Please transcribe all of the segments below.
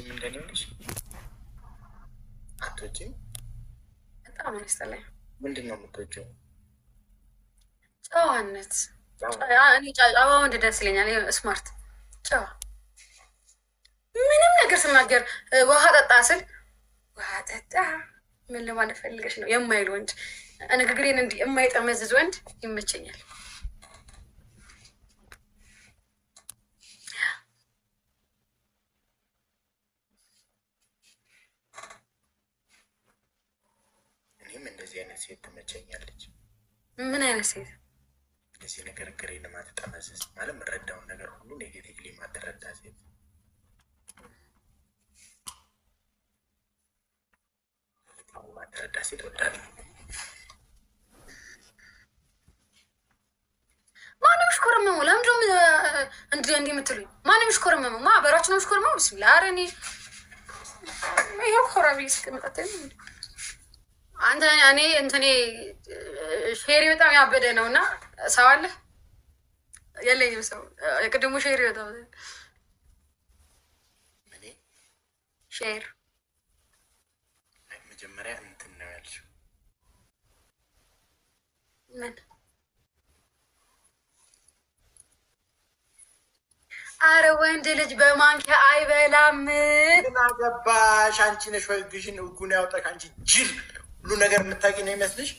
ምንድን ነሽ? አትወጪም? በጣም ነው የሚያስጠላኝ። ምንድን ነው የምትወጪው? ጨዋነት። እኔ ጨዋ ወንድ ደስ ይለኛል። ስማርት ጨዋ። ምንም ነገር ስናገር ውሃ ጠጣ ስል ውሃ ጠጣ ምን ለማለት ፈልገሽ ነው የማይል ወንድ፣ ንግግሬን እንዲህ የማይጠመዝዝ ወንድ ይመቸኛል። እንደዚህ አይነት ሴት ትመቸኛለች። ምን አይነት ሴት? እንደዚህ ነገር ግሬን ማትጠመዝዝ ማለት የምረዳውን ነገር ሁሉ ኔጌቲቭሊ ማትረዳ ሴት። ማትረዳ ሴት ወዳለሁ። ማንም ሽኮረመሙ ለምንድነው እንዲህ የምትሉኝ? ማንም ሽኮረመሙ ማህበራችን ነው ሽኮረመሙ። ብስሚላ ኧረ እኔ ይሄው ኮራቢ እስከመጣት አንተ እኔ እንትኔ ሼሪ በጣም ያበደ ነው እና ሰው አለ የለኝም። ሰው የቅድሙ ሼሪ በጣም ሼር መጀመሪያ እንትን ነው ያልሽው። ምን? አረ ወንድ ልጅ በማንኪያ አይበላም። ምን አገባሽ? አንቺ ነሽ ወይ ግሽን እጉን ያውጣሽ? አንቺ ጅል ሁሉ ነገር የምታውቂ ነው ይመስልሽ?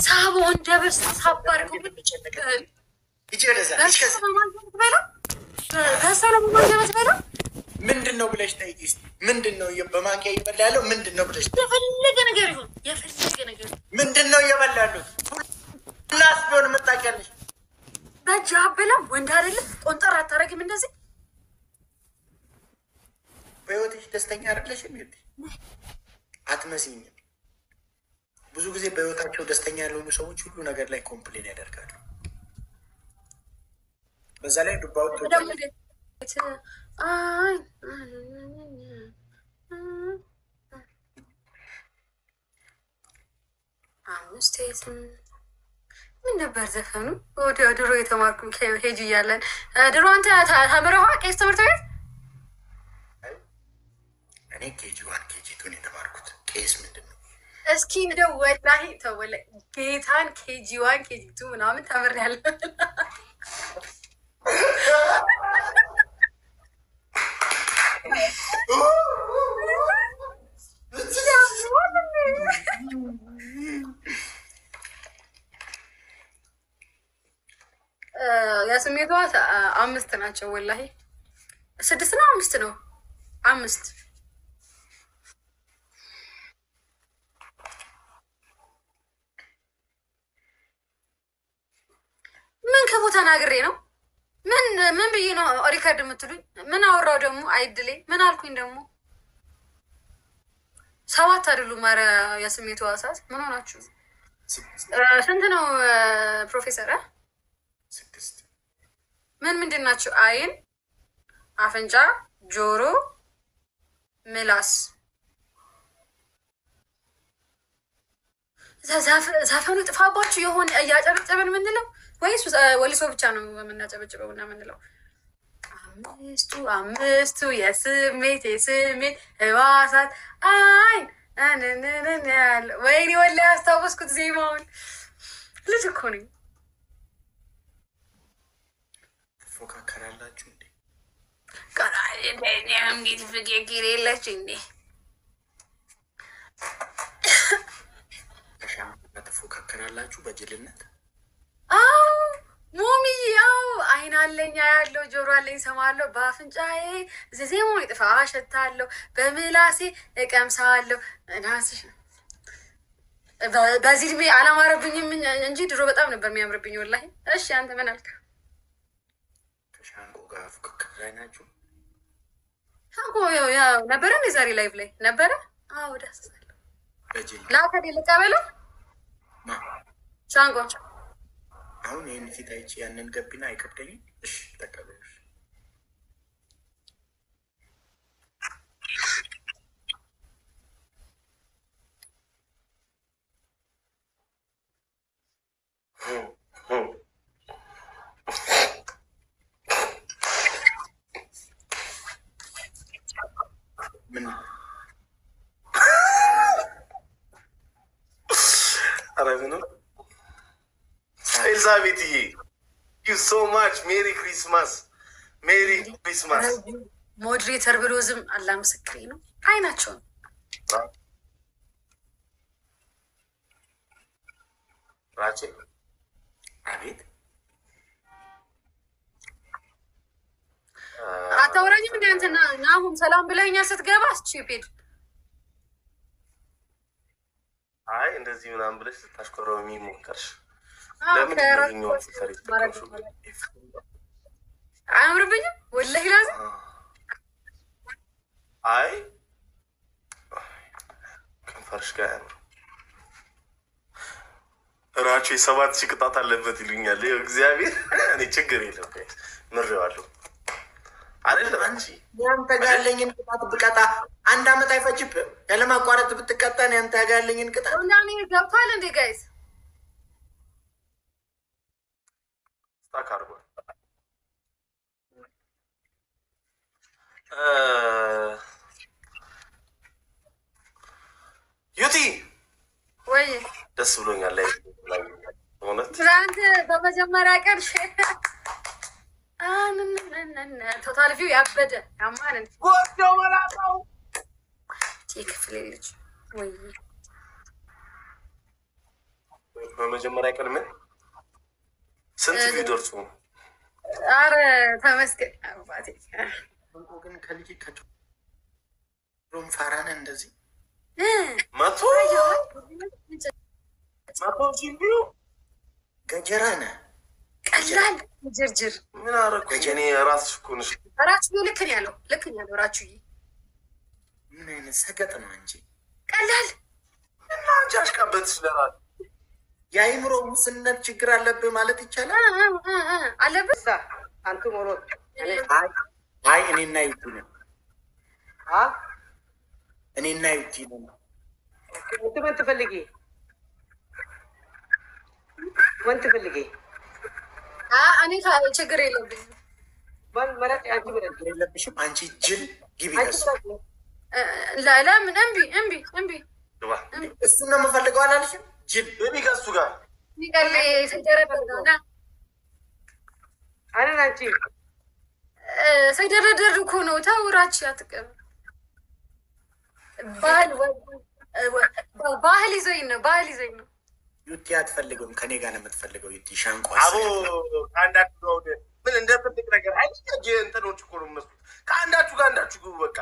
ሳቦ እንደ በስ ሳባር ምንድን ነው ብለሽ ጠይቂ እስኪ። ምንድን ነው በማንኪያ እየበላ ያለው? ምንድን ነው ብለሽ የፈለገ ነገር ይሁን የፈለገ ነገር ምንድን ነው እየበላ ያሉት? ሁላስ ቢሆን የምታውቂያለሽ። በእጅ አበላም ወንድ አይደለም። ቆንጠር አታረግም እንደዚህ። በህይወትሽ ደስተኛ አይደለሽም? አትመስይኝም። ብዙ ጊዜ በህይወታቸው ደስተኛ ያልሆኑ ሰዎች ሁሉ ነገር ላይ ኮምፕሌን ያደርጋሉ። በዛ ላይ ዱባዎች ምን ነበር ዘፈኑ? ወደ ድሮ የተማርኩ ሄጅ እያለን ድሮ አንተ ተምረዋ ቄስ ትምህርት ቤት? እኔ ኬጂ ዋን ኬጂ ቱን የተማርኩት። ቄስ ምንድን ነው? እስኪ እንደው ወላሂ ተወለ ጌታን ኬጂ ዋን ኬጂ ቱ ምናምን ተምሬያለሁ። የስሜቷ 5 ናቸው። ወላሂ 6 ነው 5 ነው 5 ምን ክፉ ተናግሬ ነው? ምን ብዬ ነው ሪከርድ የምትሉኝ? ምን አወራው ደግሞ? አይድሌ ምን አልኩኝ ደግሞ? 7 አይደሉም? ኧረ የስሜቱ ዋሳት ምን ሆናችሁ? ስንት ነው ፕሮፌሰር? 6 ምንድን ናቸው? አይን፣ አፍንጫ፣ ጆሮ፣ ምላስ። ዘፈኑ ጥፋባችሁ የሆነ እያጨበጨበን ምንለው ወይስ ወሊሶ ብቻ ነው የምናጨበጭበው እና ምንለው? 5ቱ የስሜት ህዋሳት አይን ያለ ወይኔ ወላሂ ያስታወስኩት ዜማውን። ልጅ እኮ ነኝ። ትፎካከራላችሁ እንዴ? እንዴት ፍቅር የለች እንዴ? ትፎካከራላችሁ በጅልነት? አዎ ሞሚ፣ ያው አይን አለኝ ያለው ጆሮ አለኝ ሰማለሁ፣ በአፍንጫዬ ዜማውን ይጥፋ አሸታለሁ፣ በምላሴ እቀምሳለሁ። ናስሽ በዚህ እድሜ አላማረብኝም እንጂ ድሮ በጣም ነበር የሚያምርብኝ ወላሂ። እሺ አንተ ምን አልክ? ከሻንቆ ጋር ፉክክር ላይ ናችሁ? ሻንቆ ያው ነበረ እንደ ዛሬ ላይቭ ላይ ነበረ። አዎ ዳስሳለሁ። ላከዴ ልቀበለው ሻንቆ። አሁን ይህን ፊት አይቼ ያንን ገቢና አይከብደኝም። እሺ ተቀበሉሽ። ምን አረብኑ ኤልዛቤትዬ ዩ ሶ ማች ሜሪ ክሪስማስ ሜሪ ክሪስማስ። ሞዴሬተር ብሎ ዝም አላ ምስክሬ ነው። አይናቸውን ራቼ አቤት አታወራኝም እንደ አንተና ናሁም ሰላም ብለኛ ስትገባ ስቺፒድ አይ እንደዚህ ምናምን ብለሽ ስታሽኮረው የሚሞከርሽ ለምን ነው ፍሪት አያምርብኝም ወላሂ ላዝም አይ ከንፈርሽ ጋር ያምር ራቼ 7000 ቅጣት አለበት ይሉኛል። እግዚአብሔር እኔ ችግር የለም ምሬዋለሁ አይደለም አንቺ ያንተ ጋር ያለኝን ቅጣት ብቀጣ 1 አመት አይፈጅብህም። ያለማቋረጥ ብትቀጣ ነው ያንተ ጋር ያለኝን ቅጣት እንዳኔ ገብቷል እንዴ ጋይስ ታካርባ ዩቲ ወይ ደስ ብሎኛል ላይ ሆነት ትናንት በመጀመሪያ ቀን ቶታል ቪው ያበደ ያማንን ወዶ ወላጣው ይክፍል ልጅ ወይ በመጀመሪያ ቀን ምን ስንት ቪው ደርሶ አረ ተመስገን አባቴ ግን ከልጅ ከዶም ፋራን እንደዚህ መቶ ቪው ገጀራነ ቀላል ጅርጅር ምን አረኩ እኔ ራስሽ እኮ ነሽ ራችሁ ልክ ነው ያለው ራችሁ ምን አይነት ሰገጥ ነው እንጂ ቀላል እና አንቺ አሽቃበት ስለራል የአይምሮ ሙስነት ችግር አለብህ ማለት ይቻላል። አለብህ አንተ ሞሮ አይ እኔና ዩቲ ነው እኔና ዩቲ ነው ምን ትፈልጊ ወንት ፈልጊ እኔ ችግር የለብኝም። መረጥ አንቺ ብለሽ የለብሽም አንቺ ጅል ግቢ ከሱ ለምን እምቢ እሱን ነው የምፈልገው አላልሽም? ጅል ቤቢ ከሱ ጋር ሚቀል ተደረደርና አረን አንቺ ሳይደረደር እኮ ነው ታውራች ያትቀም ባህል ይዘኝ ነው ዩቲ አትፈልገውም ከኔ ጋር ነው የምትፈልገው። ዩቲ ሻንቋስ አቦ ከአንዳችሁ ጋር ምን እንደ ትልቅ ነገር አይደል? እንትኖች እኮ ነው መስሉት ከአንዳችሁ ጋር አንዳችሁ ግቡ በቃ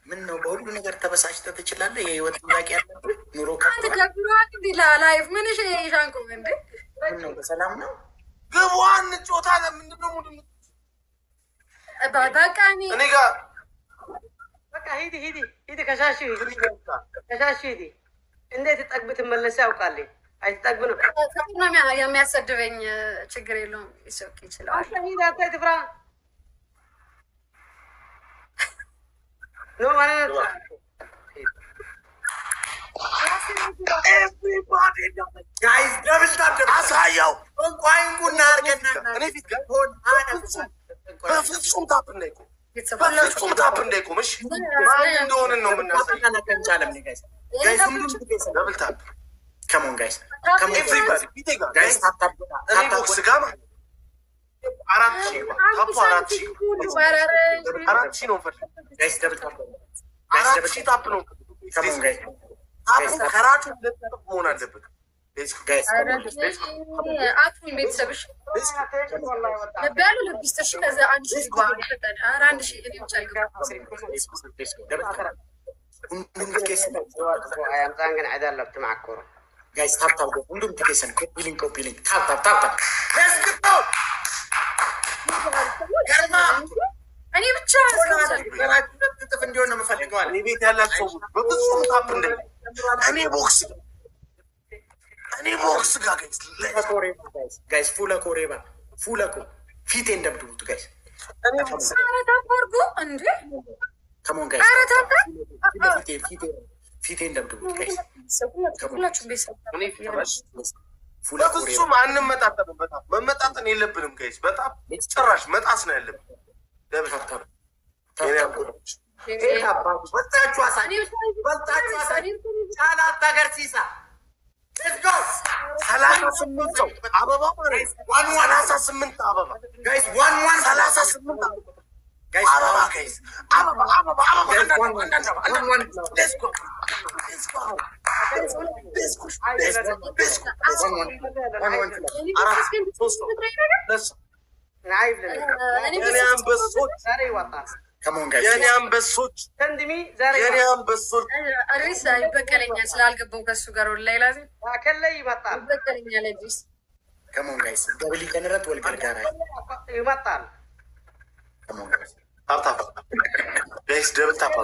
ምን ነው በሁሉ ነገር ተበሳጭተህ ትችላለህ? የህይወት ጥያቄ ያለብህ ኑሮ አንተ ደብሯል እንዴ ላይፍ ምን እሺ ሻንቆ እንዴ ምን ነው በሰላም ነው ግቧን ጮታ ለምንድን ነው ሙሉ በቃ እኔ ጋር በቃ ሂዲ ከሻሽ ሂዲ እንዴት ጠግብ ትመለስ ያውቃል። አይጠግብ ነው የሚያሰድበኝ ችግር የለውም ይሰውክ ይችላል። ሂድ አታይ ትፍራ ነው ማለት ነው። ጋይስ ደብል ታፕ አሳያው እንኳን ጉና አርገና እኔ ፊት ጋር በፍጹም ታፕ እንዳይቆም በፍጹም ታፕ እንዳይቆም እሺ ማን እንደሆነ ነው የምናሳየው። ደብል ታፕ Come on, guys. Come on, everybody. Guys, tap. ቦክስ ጋር ማለት አራት ሺህ ነው ፈልግ guys, double tap. አራት ሺህ ታፕ ነው። Come on, guys. ታፕ ከራቱ መሆን አለበት። Guys, አቱን ቤተሰብሽ ነበር ልብስተሽ ከዛ አንድ ሺህ ይፈጠን አንድ ሺህ እኔ ብቻ አያምጣን አይደለም ተማከሩ guys, tap. ሁሉም ትከሰን ኮፒ ሊንክ tap. Let's go. ገርማ እኔ ብቻ ጥፍ እንዲሆን ነው የምፈልገው አለ። እኔ ቤት ያላችሁ በፍጹም ታፕ እንዳይ እኔ ቦክስ ጋር guys, ፉላ ፊቴ እንደምትሉት guys. እኔ ቦክስ ታርጉ እንዴ come on guys. ፊቴ እንደምትሉት guys. ሁላችሁም ቤተሰብ በፍጹም አንመጣጠንም። በጣም መመጣጠን የለብንም ጋይስ። በጣም ጭራሽ መጣስ ነው ያለብን። በልጣችሁ አሳይ ጫላ አታገርሲሳ ሰላሳ ስምንት ሰው አበባ ሰላሳ ስምንት አበባ ጋይስ ዋን 38 ጋይስ አበባ የኔ አንበሶች አሪስ ይበቀለኛል ስላልገባው ከሱ ጋር ወላሂ ላዚም ከላይ ይመጣል ይበቀለኛል አዲስ ከሞን ጋይስ ደብል ከነረት ወልቀር ጋር ይመጣል ከሞን ጋይስ ታፕ ጋይስ ደብል ታፕ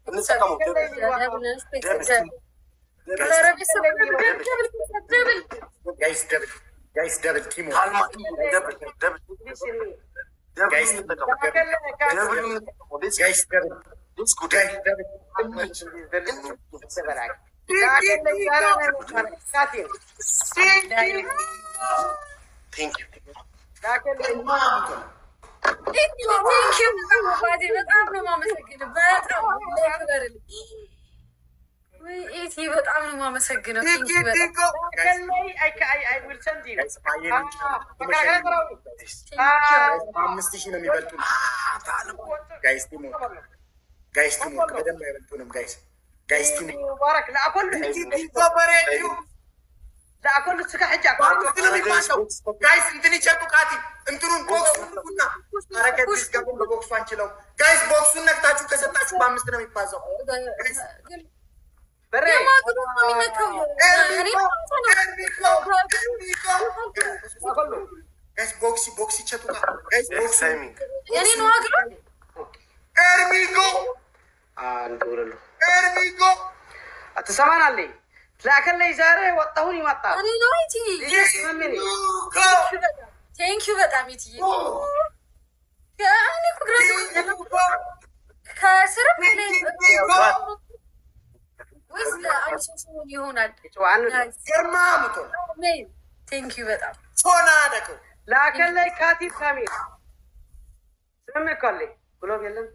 እንሰቀሙ ጋይስ ደብል ቲሞ ደብል guys, በጣም ነው የማመሰግነው። አምስት ሺህ ነው የሚበልጡ ጋይስ ቲሙ በደንብ አይበልጡንም ጋይስ ቲሙ ለአኮል ስጋ ሕጃ ጋይስ እንትን ይቸጡ ቃቲ እንትኑን ቦክሱና አረከት ገቡ በቦክሱ አንችለው ጋይስ ቦክሱን ነክታችሁ ከሰጣችሁ በአምስት ነው የሚባዛው ቦክስ ይቸጡ ኤርሚጎ አትሰማናለኝ ለአከል ላይ ዛሬ ወጣሁን ይመጣል ቴንኪዩ በጣም ይትዬ ከስርም ወይስ ለአንድ ሰው ይሆናል ቴንኪዩ በጣም ሶና አደቀው ለአከል ላይ ካቲብ ካሚል ስለምኮልኝ ብሎ የለም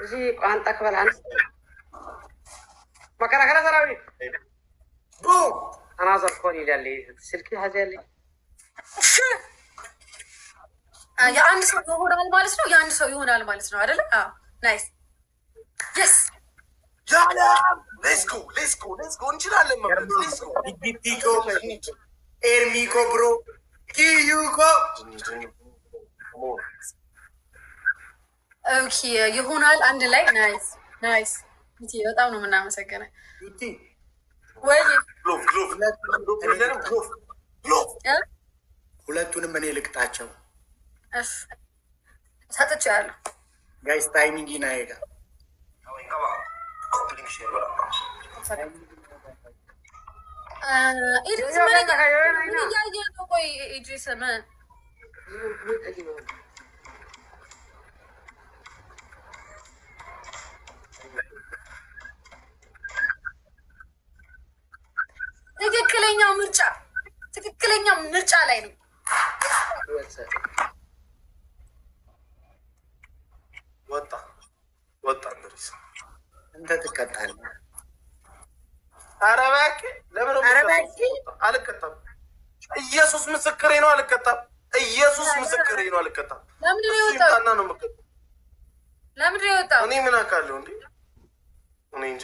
እዚህ ቋንጣ ክበላን መከራከራ ሰራዊት አናዘር ኮል ይላል ስልክ ሀዘል የአንድ ሰው ይሆናል ማለት ነው። የአንድ ሰው ይሆናል ማለት ነው አይደለ? አዎ ናይስ የስ ያላ ሌትስ ጎ እንችላለን ማለት ኤርሚኮ ብሮ ኪዩኮ ኦኬ ይሆናል አንድ ላይ ናይስ በጣም ነው የምናመሰግነው። ወይ ሁለቱንም እኔ ልቅጣቸው ሰጥቼዋለሁ ጋይስ ታይሚንግ ይናይጋ ኢድሪስ ምን እያየህ ነው? ቆይ ኢድሪስ ትክክለኛው ምርጫ ላይ ነው። ወጣ እንግዲህ እንተ ትቀጣለህ። ኧረ እባክህ ለምን አልቀጣም? ኢየሱስ ምስክሬ ነው፣ አልቀጣም። ኢየሱስ ምስክሬ ነው፣ አልቀጣም። ለምንድን ነው የወጣው? እኔ ምን አውቃለሁ እንዴ? እኔ እንጃ።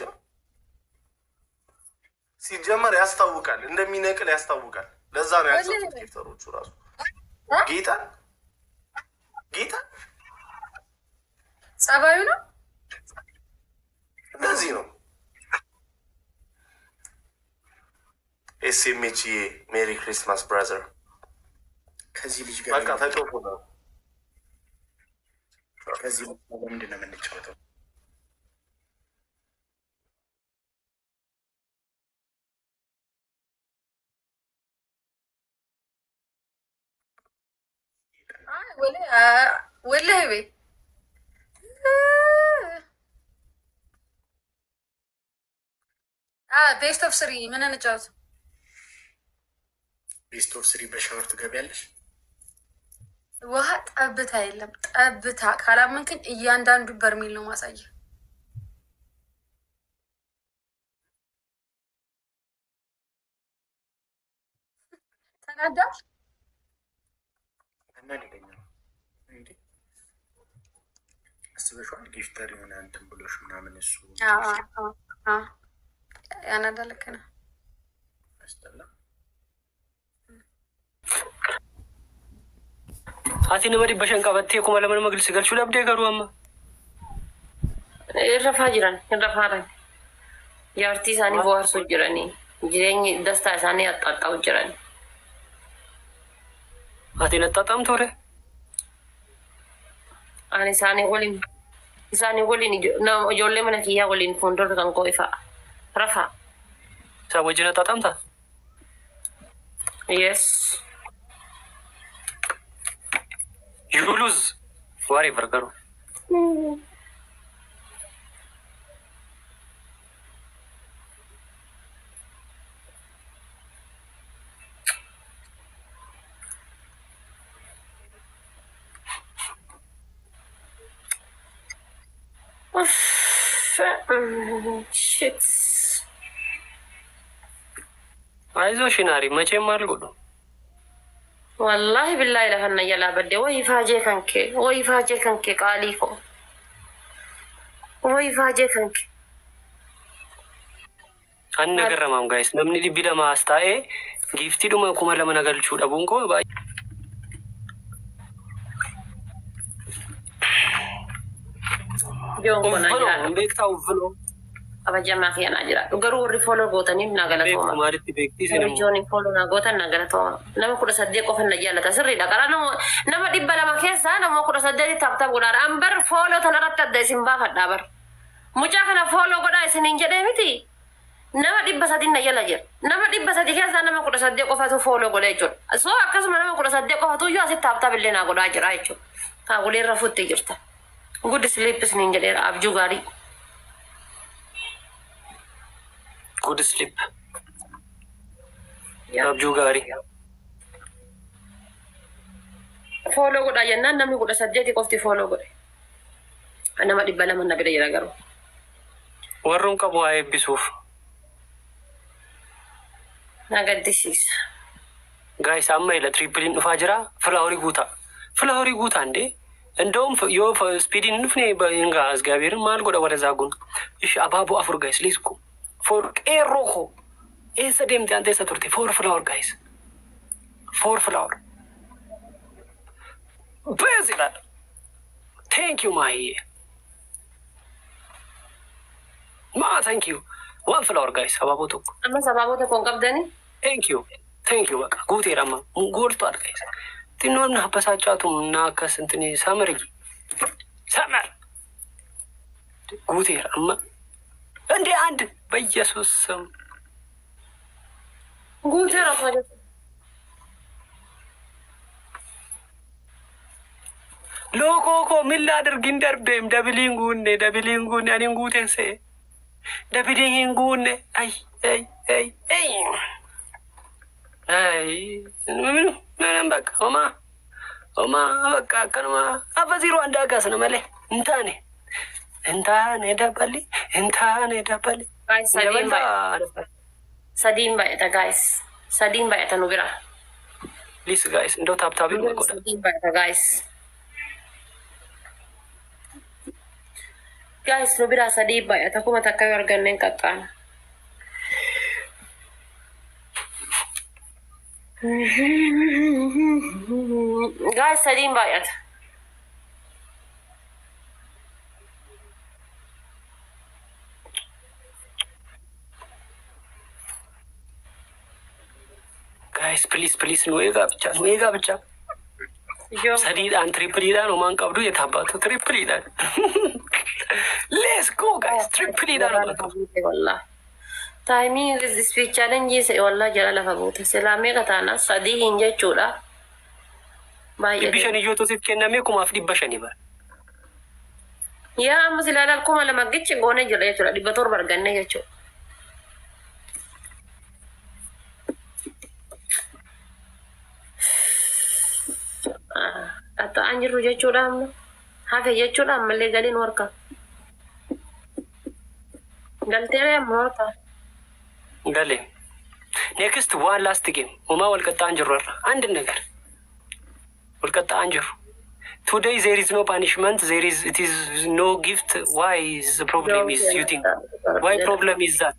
ሲጀመር ያስታውቃል፣ እንደሚነቅል ያስታውቃል። ለዛ ነው ያልሰጡት ጊፍተሮቹ ራሱ ጌታ ጸባዩ ነው እንደዚህ ነው። ኤስኤምኤች ሜሪ ክሪስማስ ብራዘር ከዚህ ልጅ ጋር በቃ ተጫውቶ ነው። ከዚህ ምንድን ነው የምንጫወተው? ወላሂ ቤት ቤስት ኦፍ ስሪ ምን እንጫወት? ቤስት ኦፍ ስሪ በሻወር ትገቢያለሽ? ውሃ ጠብታ የለም። ጠብታ ካላመንክን እያንዳንዱ በርሜል ነው ማሳየ። ተናዳል እና ሊገኛ አስበሽዋል? ጊፍተር የሆነ እንትን ብሎሽ ምናምን እሱ ያናዳልክ ነው። ያስጠላ። Ati nama dhibba shan qabattee kuma lama nama gilsi galchuu dhabdee garuu amma. Rafaa jiran, rafaadhan. Jaartii isaanii bohaarsuu jiranii. Jireenyi dastaa isaanii axxaaxxaa'u jiran. Ati naxxaaxaamtu ture? Ani isaanii waliin ijoollee mana kiyyaa waliin fuuldura kan koo ifa. Rafaa. Isaan wajjin naxxaaxaamta? Yes. You lose. Whatever garuu. Shit. አይዞሽ ናሪ መቼም አልጎዳም። والله بالله لهنا يلا بدي وهي فاجئ كنك قاليكو وهي فاجئ كنك أنا قررمام guys نمني دي بيدا ما استاء gift دوما كوما لما نقلشوا أبونكو باي جون كنا وفلو بيكتا وفلو أبا جماعة خيانا جرا وقروا الرفولو قوتني ناقلة بيكو توما مارتي بيكتي سنمو جوني فولو ناقوتا ناقلة توما نما كنا صديقو فن نجالة تسري لكرا نما ديبا لما كيسا نما كنا صديقي تاب قدار أمبر فولو تنرات تدسين بافت دابر مجا كنا فولو قدا سنين جده متي نما ديبا سدين نجالة جر نما ديبا سدي كيسا نما كنا صديقو فاتو فولو قدا جون سو أكاسم نما كنا صديقو فاتو يو أسي تاب اللي ناقودا جرا يجو قولي رفوت تجرتا good sleep سنين جده أبجو غاري good sleep abjuu gaarii follow godha jennaan namni 18 qofti follow godhe nama 200 nagada jira garuu warroon qabu haa eebbisuuf nagadisiisa ጋይስ አማ ይለ ትሪፕሊን ዱፋ ጅራ ፍላወሪ ጉታ እንዴ እንደውም ዮ ስፒዲን ንፍኔ በእንጋ እግዚአብሔርን ማል ጎዳ ወደዛ ጉን እሺ አባቡ አፍር ጋይስ ሌስኩ ፎር ኤሮኮ ኤሰ ደምት አንተ ሰጥርቴ ፎር ፍላወር ጋይስ ፎር ፍላወር በዚላል ቴንክ ዩ ማይ ማ ቴንክ ዩ ዋን ፍላወር ጋይስ አባቡ ቶክ amma sababoota kon qabdani ቴንክ ዩ በቃ ጉቴ ራማ ጎርቷል ጋይስ ትኖርና ሀበሳጫቱም እና ከስንትኔ ሳመር ጉቴ ራማ እንዴ አንድ በኢየሱስ ስም guutee rafaa jirtu ሎኮኮ ምን ላድርግ እንደርቤም ደብሊንጉኔ አኔን ጉቴን ሴ ደብሊንጉኔ አይ ምንም በቃ ኦማ በቃ ከነማ አበዚሮ አንዳጋስ ነው መለ እንታኔ ደበሊ guys sadiin baay'ata guys sadiin baay'ata nu bira ሊስ ጋይስ እንደው ታብታቢ ነው ቆዳ sadiin baay'ata guys nu bira sadiin baay'ata kuma takka yoo arganneen qaqqaana guys sadiin baay'ata ጋይስ ፕሊስ ነው ኤጋ ብቻ ሰዲዳን ትሪፕሊዳን ነው ማንቀብዱ የታባቱ ትሪፕሊዳን ሌትስ ጎ ጋይስ ትሪፕሊዳን wallah taiming speech challenge se wallah jala lafa buute silaamee kataana sadii hin jechuudha baay'ee ቢሸን ይጆቶ ሲፍ ከነሜ ኩማፍ ዲበሸን ይባል yaa amma silaalal kuma lama gichi goone jira jechuudha 100 arganne jechuudha Ata anjiru jechuudha amma. Hafe jechuudha ammallee galiin warka. Galteera amma warka. Gale. Next one last game. Uma walqaxaa anjiru irra. Anድ ነገር walqaxaa anjiru. Today there is no punishment. It is no gift. Why is the problem is you think? Why problem is that?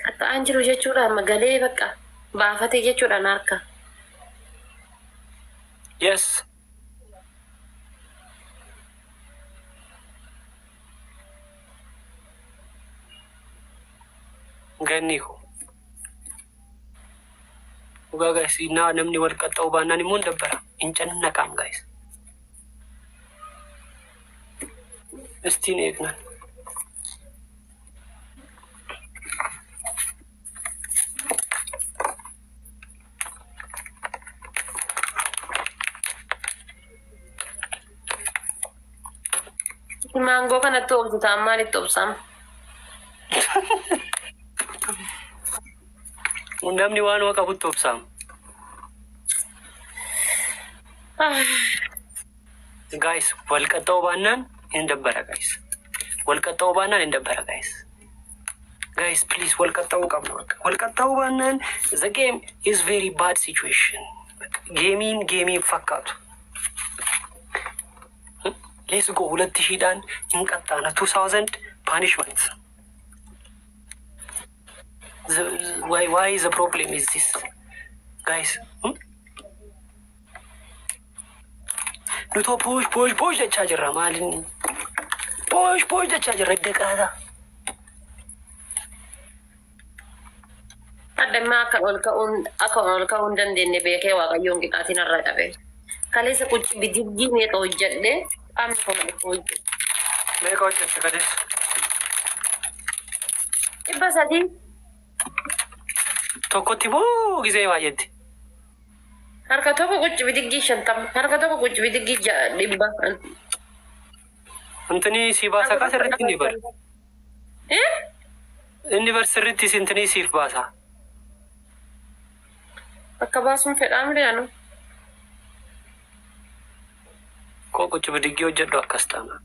Ata anjiru jechuudha amma galee bakka. Baafate jechuudha narka. Yes. Ganniku. Uga guys, ina namni walqaxaa baanaan immoo dabbara. Incannaaqam guys. Estiin eegnan. Mango kanatti oolchuta maalitti obsama? Namni waan waa qabutti obsama. Guys, walqaxaa baanaan hin dabbara guys. Walqaxaa baanaan hin dabbara guys. Guys, please walqaxaa qabna. Walqaxaa baanaan the game is very bad situation. Gaming fakkaatu. Let's go. Let's see dan in Katana 2000 punishments. Why is the problem is this, guys? No to push the charger, Malin. Push the charger. Dekada. Ada mak aka on dan denne be ke wa yung kitatin arada be. Kali sa kuch bidigi ne to jadde. Am ko ma ko. Me ko check kade. Iba sadi. Tokko tibo gize waayeti. Harka tokko kuch bidigi shantam. Harka tokko kuch bidigi dibba. Antoni si basa ka sirritti ni bar. Inni bar sirritti sintini siif basa. Akka baasun fedhaam leenu. Ko kuch bidigi hojjedhu akkas taana.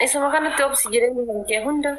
Isuma kanatti obsi jireenya kan kee hunda.